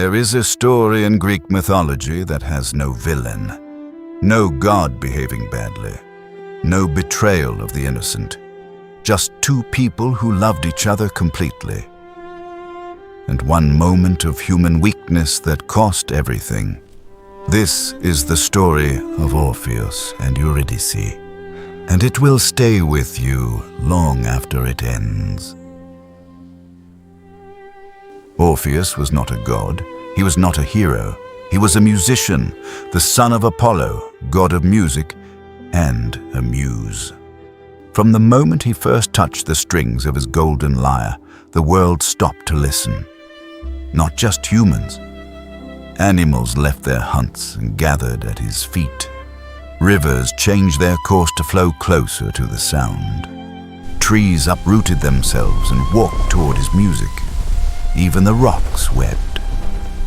There is a story in Greek mythology that has no villain, no god behaving badly, no betrayal of the innocent, just two people who loved each other completely. And one moment of human weakness that cost everything. This is the story of Orpheus and Eurydice, and it will stay with you long after it ends. Orpheus was not a god, he was not a hero, he was a musician, the son of Apollo, god of music, and a muse. From the moment he first touched the strings of his golden lyre, the world stopped to listen. Not just humans. Animals left their hunts and gathered at his feet. Rivers changed their course to flow closer to the sound. Trees uprooted themselves and walked toward his music. Even the rocks wept.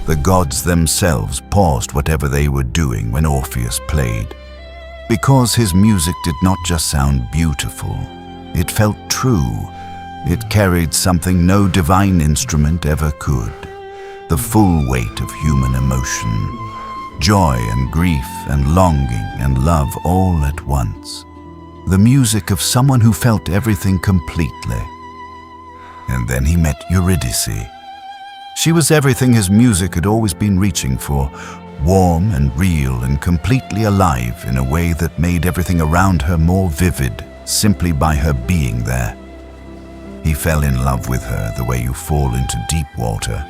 The gods themselves paused whatever they were doing when Orpheus played. Because his music did not just sound beautiful, it felt true. It carried something no divine instrument ever could. The full weight of human emotion. Joy and grief and longing and love all at once. The music of someone who felt everything completely. And then he met Eurydice. She was everything his music had always been reaching for, warm and real and completely alive in a way that made everything around her more vivid simply by her being there. He fell in love with her the way you fall into deep water,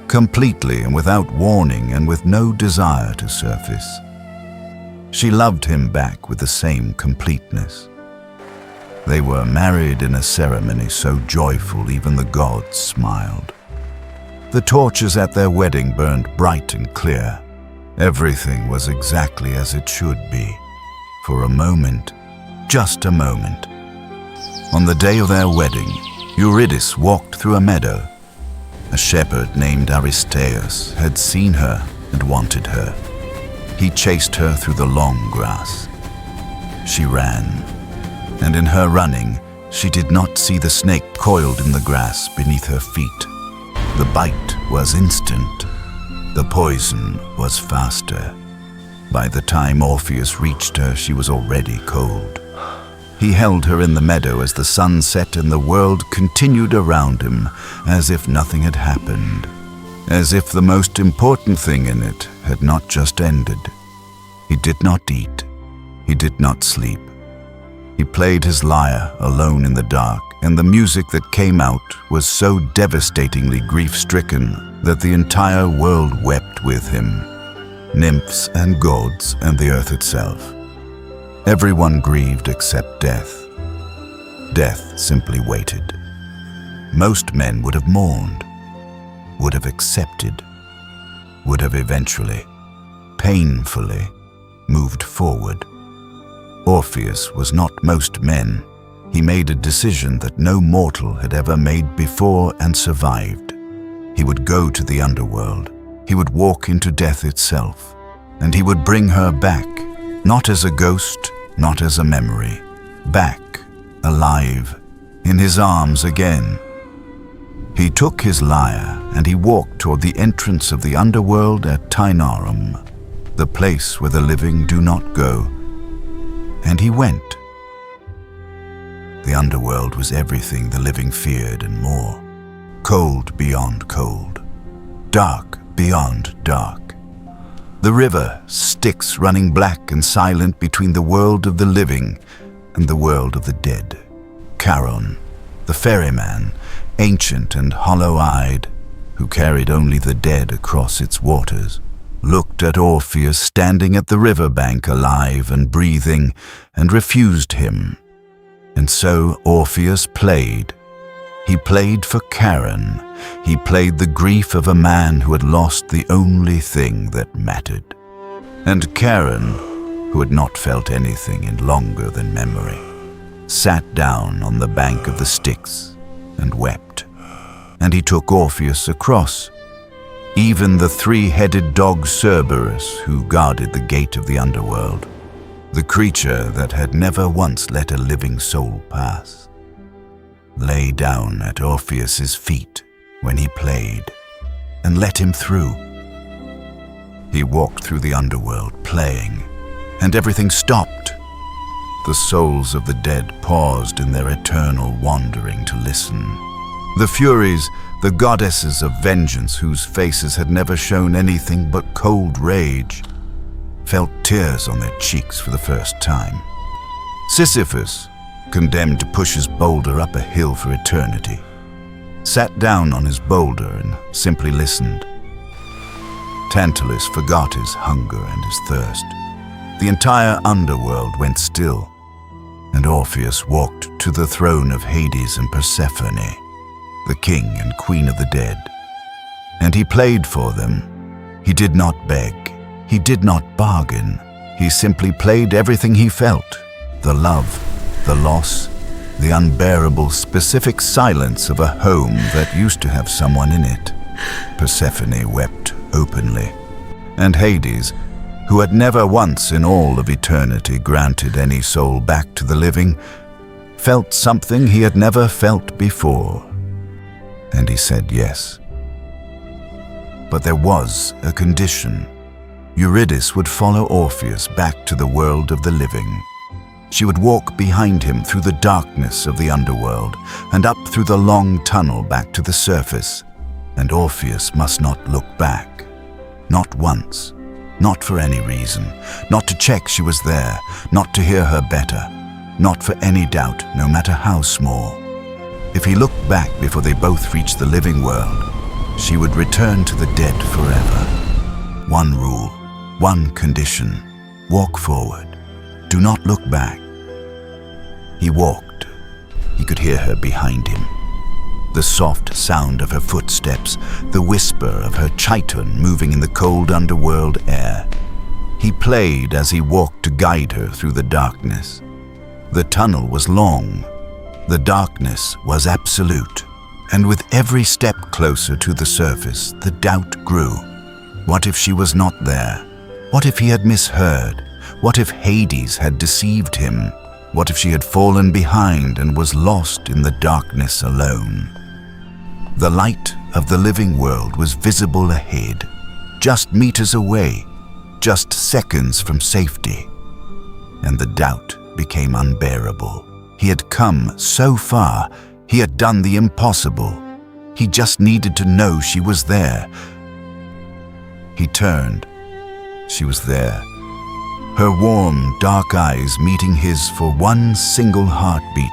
completely and without warning and with no desire to surface. She loved him back with the same completeness. They were married in a ceremony so joyful even the gods smiled. The torches at their wedding burned bright and clear. Everything was exactly as it should be. For a moment, just a moment. On the day of their wedding, Eurydice walked through a meadow. A shepherd named Aristeus had seen her and wanted her. He chased her through the long grass. She ran, and in her running, she did not see the snake coiled in the grass beneath her feet. The bite was instant. The poison was faster. By the time Orpheus reached her, she was already cold. He held her in the meadow as the sun set and the world continued around him as if nothing had happened, as if the most important thing in it had not just ended. He did not eat. He did not sleep. He played his lyre alone in the dark, and the music that came out was so devastatingly grief-stricken that the entire world wept with him. Nymphs and gods and the earth itself. Everyone grieved except death. Death simply waited. Most men would have mourned, would have accepted, would have eventually, painfully, moved forward. Orpheus was not most men. He made a decision that no mortal had ever made before and survived. He would go to the underworld. He would walk into death itself, and he would bring her back, not as a ghost, not as a memory, back, alive, in his arms again. He took his lyre and he walked toward the entrance of the underworld at Tainarum, the place where the living do not go. And he went. The underworld was everything the living feared and more. Cold beyond cold. Dark beyond dark. The river, Styx running black and silent between the world of the living and the world of the dead. Charon, the ferryman, ancient and hollow-eyed, who carried only the dead across its waters, looked at Orpheus standing at the riverbank alive and breathing, and refused him. And so Orpheus played. He played for Charon. He played the grief of a man who had lost the only thing that mattered. And Charon, who had not felt anything in longer than memory, sat down on the bank of the Styx and wept. And he took Orpheus across. Even the three-headed dog Cerberus, who guarded the gate of the underworld, the creature that had never once let a living soul pass, lay down at Orpheus's feet when he played. and let him through. He walked through the underworld playing, and everything stopped. The souls of the dead paused in their eternal wandering to listen. The Furies, the goddesses of vengeance whose faces had never shown anything but cold rage, felt tears on their cheeks for the first time. Sisyphus, condemned to push his boulder up a hill for eternity, sat down on his boulder and simply listened. Tantalus forgot his hunger and his thirst. The entire underworld went still, and Orpheus walked to the throne of Hades and Persephone, the king and queen of the dead. And he played for them. He did not beg. He did not bargain. He simply played everything he felt: the love, the loss, the unbearable specific silence of a home that used to have someone in it. Persephone wept openly, and Hades, who had never once in all of eternity granted any soul back to the living, felt something he had never felt before. And he said yes. But there was a condition. Eurydice would follow Orpheus back to the world of the living. She would walk behind him through the darkness of the underworld and up through the long tunnel back to the surface. And Orpheus must not look back. Not once. Not for any reason. Not to check she was there. Not to hear her better. Not for any doubt, no matter how small. If he looked back before they both reached the living world, she would return to the dead forever. One rule, one condition: walk forward. Do not look back. He walked. He could hear her behind him. The soft sound of her footsteps, the whisper of her chiton moving in the cold underworld air. He played as he walked to guide her through the darkness. The tunnel was long. The darkness was absolute. And with every step closer to the surface, the doubt grew. What if she was not there? What if he had misheard? What if Hades had deceived him? What if she had fallen behind and was lost in the darkness alone? The light of the living world was visible ahead, just meters away, just seconds from safety. And the doubt became unbearable. He had come so far, he had done the impossible. He just needed to know she was there. He turned. She was there. Her warm, dark eyes meeting his for one single heartbeat.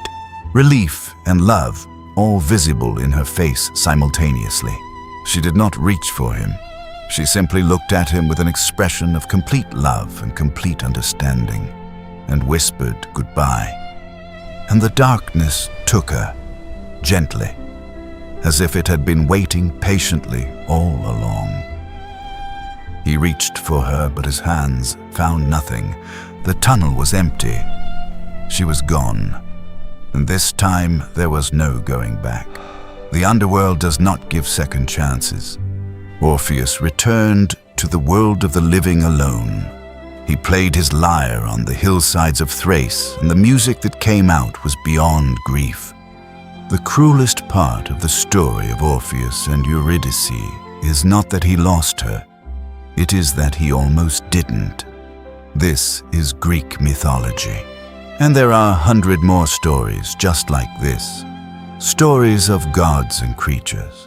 Relief and love, all visible in her face simultaneously. She did not reach for him. She simply looked at him with an expression of complete love and complete understanding, and whispered goodbye. And the darkness took her, gently, as if it had been waiting patiently all along. He reached for her, but his hands found nothing. The tunnel was empty. She was gone. And this time there was no going back. The underworld does not give second chances. Orpheus returned to the world of the living alone. He played his lyre on the hillsides of Thrace, and the music that came out was beyond grief. The cruelest part of the story of Orpheus and Eurydice is not that he lost her. It is that he almost didn't. This is Greek mythology. And there are 100 more stories just like this. Stories of gods and creatures.